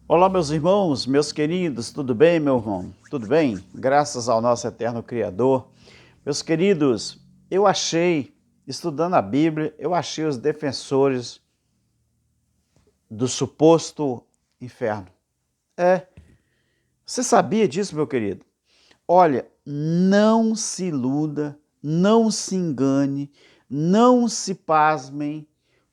Olá, meus irmãos, meus queridos, tudo bem, meu irmão? Tudo bem? Graças ao nosso eterno Criador. Meus queridos, estudando a Bíblia, eu achei os defensores do suposto inferno. É, você sabia disso, meu querido? Olha, não se iluda, não se engane, não se pasmem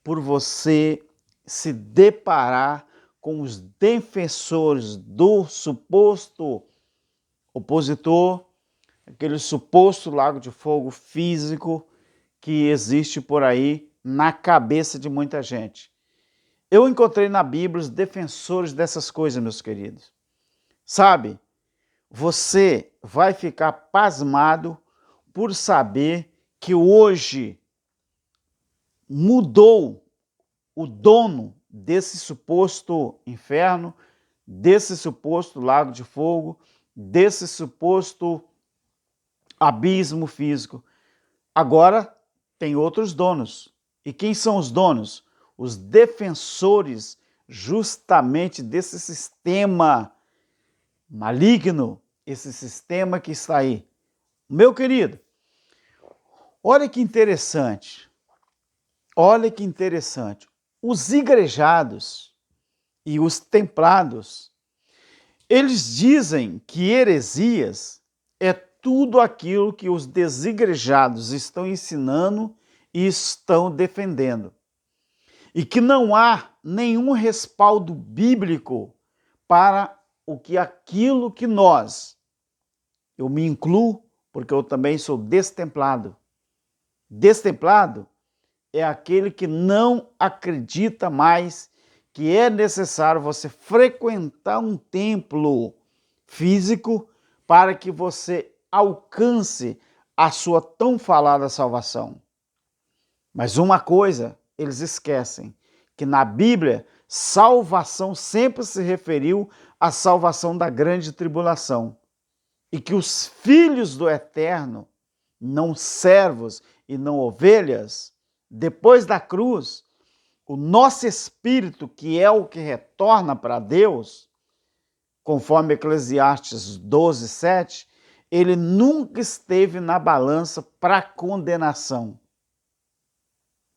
por você se deparar com os defensores do suposto opositor, aquele suposto lago de fogo físico que existe por aí na cabeça de muita gente. Eu encontrei na Bíblia os defensores dessas coisas, meus queridos. Sabe, você vai ficar pasmado por saber que hoje mudou o dono desse suposto inferno, desse suposto lago de fogo, desse suposto abismo físico. Agora tem outros donos. E quem são os donos? Os defensores justamente desse sistema maligno, esse sistema que está aí. Meu querido, olha que interessante. Olha que interessante. Os igrejados e os templados, eles dizem que heresias é tudo aquilo que os desigrejados estão ensinando e estão defendendo. E que não há nenhum respaldo bíblico para aquilo que nós, eu me incluo, porque eu também sou destemplado. Destemplado é aquele que não acredita mais que é necessário você frequentar um templo físico para que você alcance a sua tão falada salvação. Mas uma coisa eles esquecem, que na Bíblia, salvação sempre se referiu à salvação da grande tribulação. E que os filhos do Eterno, não servos e não ovelhas, depois da cruz, o nosso espírito, que é o que retorna para Deus, conforme Eclesiastes 12:7, ele nunca esteve na balança para condenação.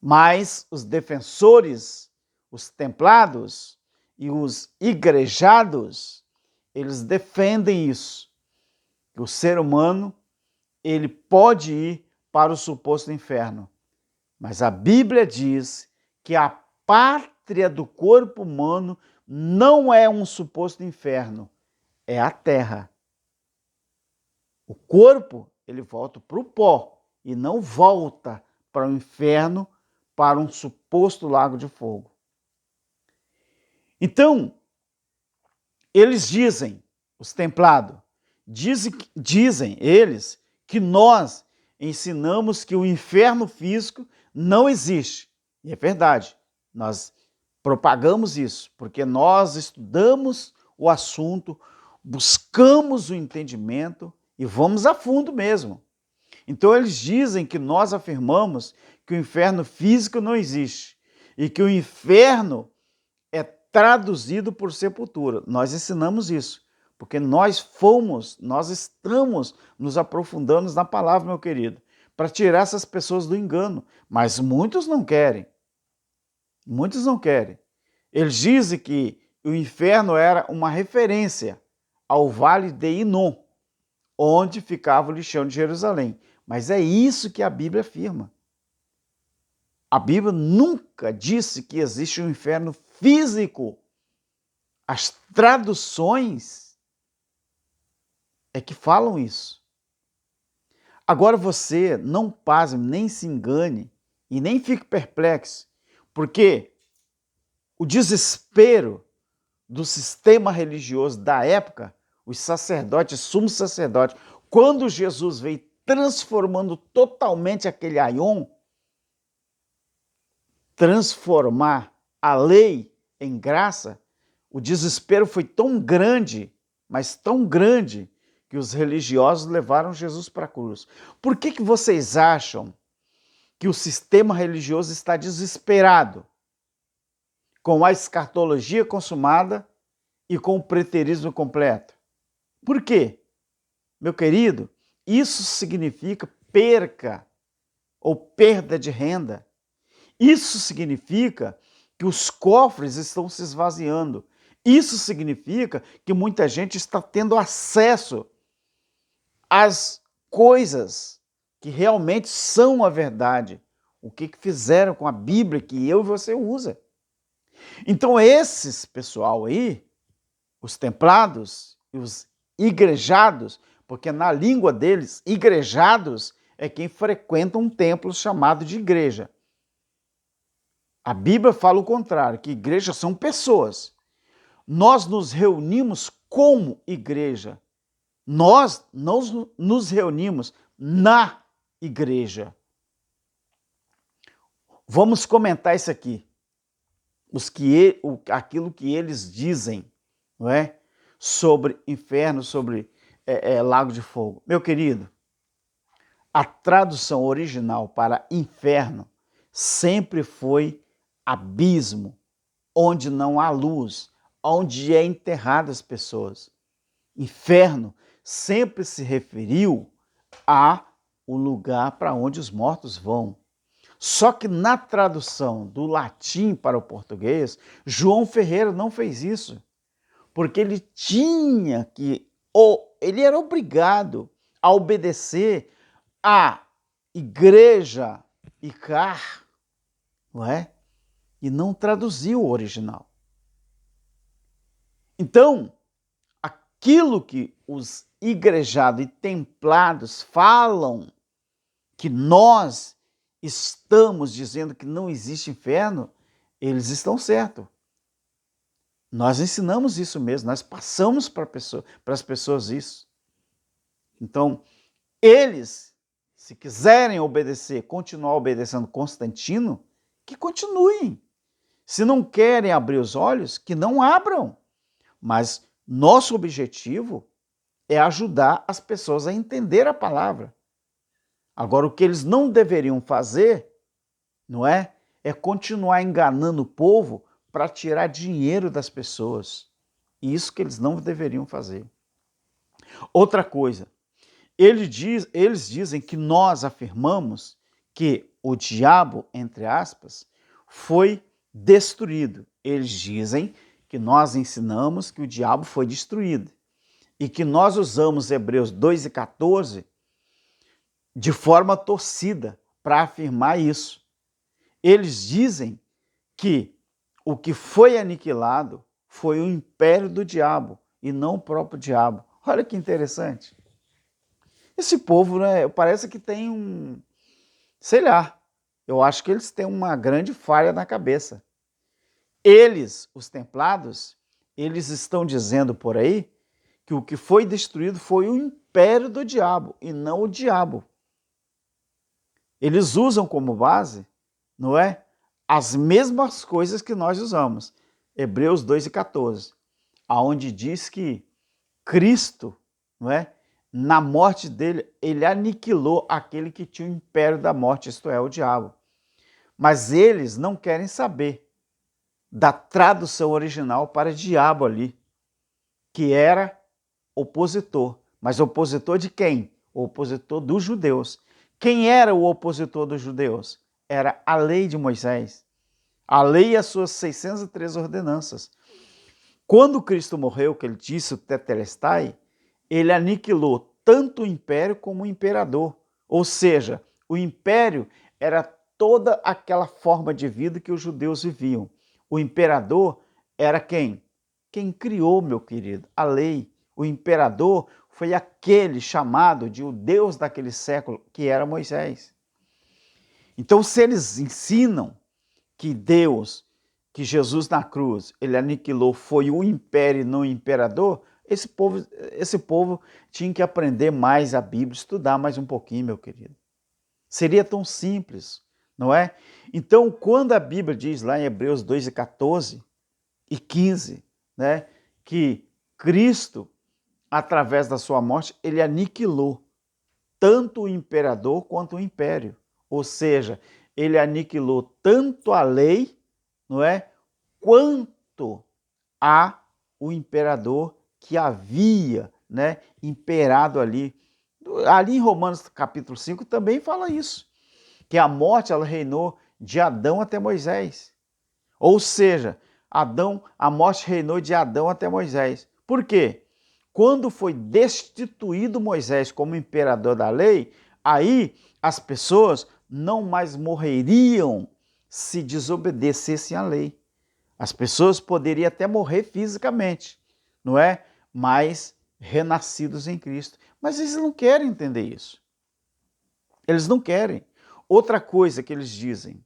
Mas os defensores, os templados e os igrejados, eles defendem isso, que o ser humano ele pode ir para o suposto inferno. Mas a Bíblia diz que a pátria do corpo humano não é um suposto inferno, é a terra. O corpo, ele volta para o pó e não volta para o inferno, para um suposto lago de fogo. Então, eles dizem, os templados, dizem eles que nós ensinamos que o inferno físico não existe. E é verdade, nós propagamos isso, porque nós estudamos o assunto, buscamos o entendimento e vamos a fundo mesmo. Então eles dizem que nós afirmamos que o inferno físico não existe e que o inferno é traduzido por sepultura. Nós ensinamos isso, porque nós estamos nos aprofundando na palavra, meu querido, para tirar essas pessoas do engano. Mas muitos não querem. Muitos não querem. Eles dizem que o inferno era uma referência ao vale de Inom, onde ficava o lixão de Jerusalém. Mas é isso que a Bíblia afirma. A Bíblia nunca disse que existe um inferno físico. As traduções é que falam isso. Agora você não pasme, nem se engane e nem fique perplexo, porque o desespero do sistema religioso da época, os sacerdotes, sumos sacerdotes, quando Jesus veio transformando totalmente aquele aion, transformar a lei em graça, o desespero foi tão grande, mas tão grande, que os religiosos levaram Jesus para a cruz. Por que vocês acham que o sistema religioso está desesperado com a escatologia consumada e com o preterismo completo. Por quê? Meu querido, isso significa perca ou perda de renda. Isso significa que os cofres estão se esvaziando. Isso significa que muita gente está tendo acesso às coisas que realmente são a verdade. O que fizeram com a Bíblia que eu e você usa. Então esses pessoal aí, os templados e os igrejados, porque na língua deles, igrejados é quem frequenta um templo chamado de igreja. A Bíblia fala o contrário, que igrejas são pessoas. Nós nos reunimos como igreja. Nós não nos reunimos na igreja. Vamos comentar isso aqui. Aquilo que eles dizem, não é? Sobre inferno, sobre lago de fogo. Meu querido, a tradução original para inferno sempre foi abismo, onde não há luz, onde é enterrada as pessoas. Inferno sempre se referiu a o lugar para onde os mortos vão. Só que na tradução do latim para o português, João Ferreira não fez isso, porque ele tinha que, ou ele era obrigado a obedecer à igreja Icar, não é? E não traduziu o original. Então, aquilo que os igrejados e templados falam, que nós estamos dizendo que não existe inferno, eles estão certos. Nós ensinamos isso mesmo, nós passamos para as pessoas isso. Então, eles, se quiserem obedecer, continuar obedecendo Constantino, que continuem. Se não querem abrir os olhos, que não abram. Mas nosso objetivo é ajudar as pessoas a entender a palavra. Agora, o que eles não deveriam fazer, não é? É continuar enganando o povo para tirar dinheiro das pessoas. Isso que eles não deveriam fazer. Outra coisa, eles dizem que nós afirmamos que o diabo, entre aspas, foi destruído. Eles dizem que nós ensinamos que o diabo foi destruído e que nós usamos Hebreus 2:14 de forma torcida para afirmar isso. Eles dizem que o que foi aniquilado foi o império do diabo e não o próprio diabo. Olha que interessante. Esse povo, né, parece que tem sei lá, eu acho que eles têm uma grande falha na cabeça. Eles, os templados, eles estão dizendo por aí que o que foi destruído foi o império do diabo e não o diabo. Eles usam como base, não é? As mesmas coisas que nós usamos. Hebreus 2:14, aonde diz que Cristo, não é? Na morte dele, ele aniquilou aquele que tinha o império da morte, isto é, o diabo. Mas eles não querem saber da tradução original para diabo ali, que era opositor. Mas opositor de quem? O opositor dos judeus. Quem era o opositor dos judeus? Era a lei de Moisés. A lei e as suas 603 ordenanças. Quando Cristo morreu, que ele disse o tetelestai, ele aniquilou tanto o império como o imperador. Ou seja, o império era toda aquela forma de vida que os judeus viviam. O imperador era quem? Quem criou, meu querido, a lei. O imperador foi aquele chamado de o Deus daquele século, que era Moisés. Então, se eles ensinam que Deus, que Jesus na cruz, ele aniquilou, foi o império e não o imperador, esse povo tinha que aprender mais a Bíblia, estudar mais um pouquinho, meu querido. Seria tão simples, não é? Então, quando a Bíblia diz lá em Hebreus 2:14 e 15, né, que Cristo, através da sua morte, ele aniquilou tanto o imperador quanto o império. Ou seja, ele aniquilou tanto a lei, não é, quanto a o imperador que havia, né, imperado ali. Ali em Romanos capítulo 5 também fala isso, que a morte ela reinou de Adão até Moisés. Ou seja, a morte reinou de Adão até Moisés. Por quê? Quando foi destituído Moisés como imperador da lei, aí as pessoas não mais morreriam se desobedecessem à lei. As pessoas poderiam até morrer fisicamente, não é? Mas renascidos em Cristo. Mas eles não querem entender isso. Eles não querem. Outra coisa que eles dizem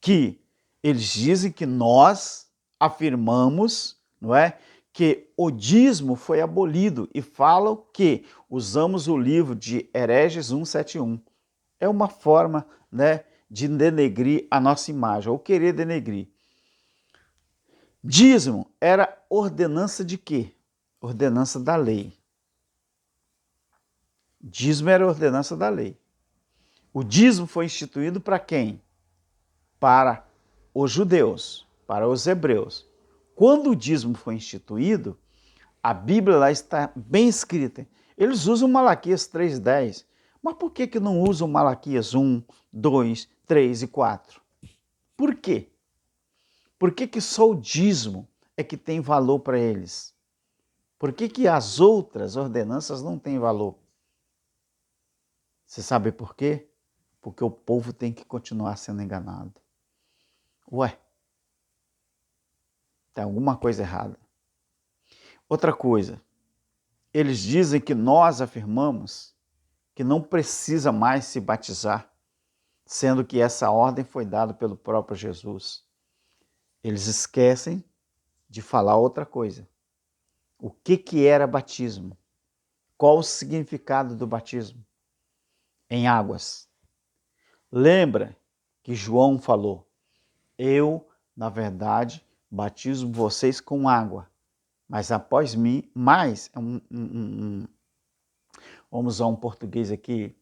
que nós afirmamos, não é, que o dízimo foi abolido e falam que usamos o livro de Hereges 171. É uma forma, né, de denegrir a nossa imagem, ou querer denegrir. Dízimo era ordenança de quê? Ordenança da lei. Dízimo era ordenança da lei. O dízimo foi instituído para quem? Para os judeus, para os hebreus. Quando o dízimo foi instituído, a Bíblia lá está bem escrita. Eles usam Malaquias 3:10. Mas por que não usam Malaquias 1, 2, 3 e 4? Por quê? Por que só o dízimo é que tem valor para eles? Por que as outras ordenanças não têm valor? Você sabe por quê? Porque o povo tem que continuar sendo enganado. Ué, tem alguma coisa errada. Outra coisa, eles dizem que nós afirmamos que não precisa mais se batizar, sendo que essa ordem foi dada pelo próprio Jesus. Eles esquecem de falar outra coisa. O que era batismo? Qual o significado do batismo? Em águas. Lembra que João falou: eu, na verdade, batizo vocês com água, mas após mim, vamos usar um português aqui,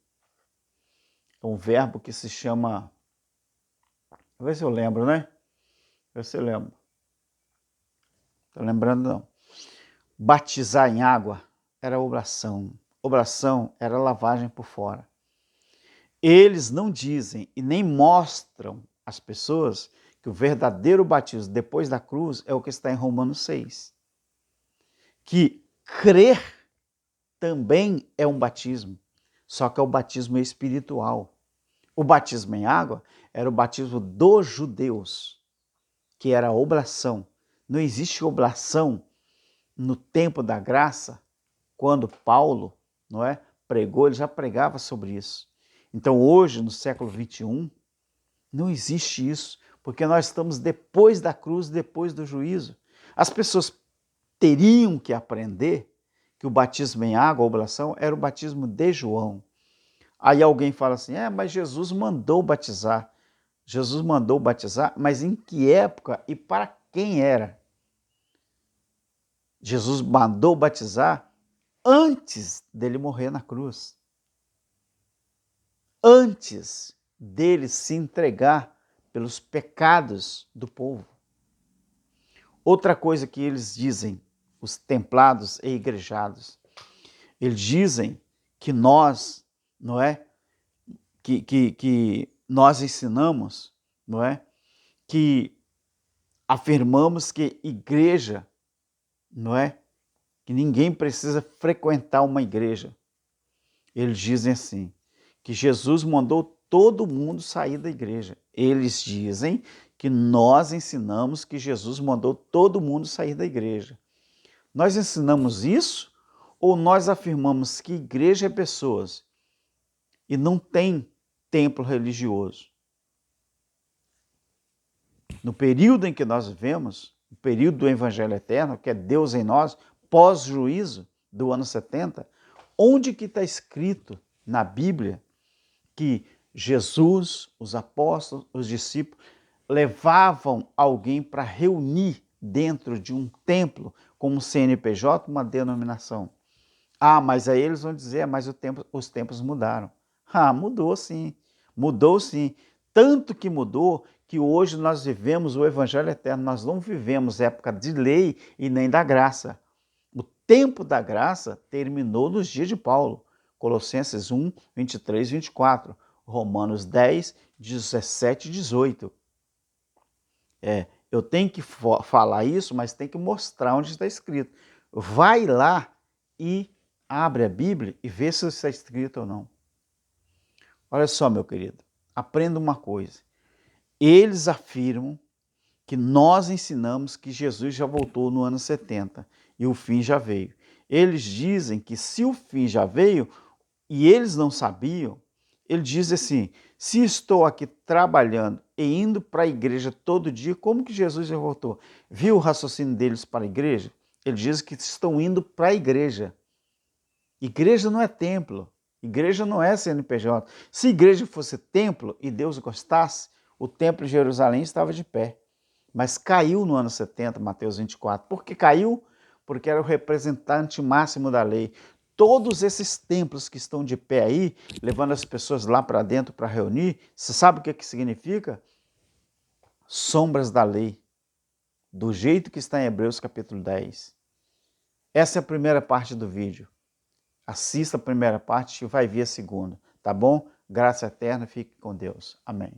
um verbo que se chama, vou ver se eu lembro, né? Vê se eu lembro. Estou lembrando não. Batizar em água era oblação. Oblação era lavagem por fora. Eles não dizem e nem mostram às pessoas que o verdadeiro batismo depois da cruz é o que está em Romanos 6. Que crer também é um batismo, só que é o batismo espiritual. O batismo em água era o batismo dos judeus, que era a oblação. Não existe oblação no tempo da graça, quando Paulo, não é, pregou, ele já pregava sobre isso. Então hoje, no século 21, não existe isso, porque nós estamos depois da cruz, depois do juízo. As pessoas teriam que aprender que o batismo em água, a oblação, era o batismo de João. Aí alguém fala assim, mas Jesus mandou batizar. Jesus mandou batizar, mas em que época e para quem era? Jesus mandou batizar antes dele morrer na cruz. Antes dele se entregar pelos pecados do povo. Outra coisa que eles dizem, os templados e igrejados, eles dizem que nós, não é, que nós ensinamos, não é, que afirmamos que igreja, não é, que ninguém precisa frequentar uma igreja. Eles dizem assim, que Jesus mandou todo mundo sair da igreja. Eles dizem que nós ensinamos que Jesus mandou todo mundo sair da igreja. Nós ensinamos isso ou nós afirmamos que igreja é pessoas e não tem templo religioso? No período em que nós vivemos, o período do Evangelho Eterno, que é Deus em nós, pós-juízo do ano 70, onde que está escrito na Bíblia que Jesus, os apóstolos, os discípulos, levavam alguém para reunir dentro de um templo, como CNPJ, uma denominação? Mas aí eles vão dizer, mas os tempos mudaram. Mudou sim, mudou sim. Tanto que mudou que hoje nós vivemos o Evangelho eterno, nós não vivemos época de lei e nem da graça. O tempo da graça terminou nos dias de Paulo. Colossenses 1, 23, 24. Romanos 10, 17 e 18. Eu tenho que falar isso, mas tem que mostrar onde está escrito. Vai lá e abre a Bíblia e vê se está escrito ou não. Olha só, meu querido, aprenda uma coisa. Eles afirmam que nós ensinamos que Jesus já voltou no ano 70 e o fim já veio. Eles dizem que se o fim já veio e eles não sabiam, ele diz assim, se estou aqui trabalhando e indo para a igreja todo dia, como que Jesus já voltou? Viu o raciocínio deles para a igreja? Eles dizem que estão indo para a igreja. Igreja não é templo, igreja não é CNPJ. Se igreja fosse templo e Deus gostasse, o templo de Jerusalém estava de pé. Mas caiu no ano 70, Mateus 24. Por que caiu? Porque era o representante máximo da lei. Todos esses templos que estão de pé aí, levando as pessoas lá para dentro para reunir, você sabe o que significa? Sombras da lei, do jeito que está em Hebreus capítulo 10. Essa é a primeira parte do vídeo. Assista a primeira parte e vai vir a segunda, tá bom? Graça eterna, fique com Deus. Amém.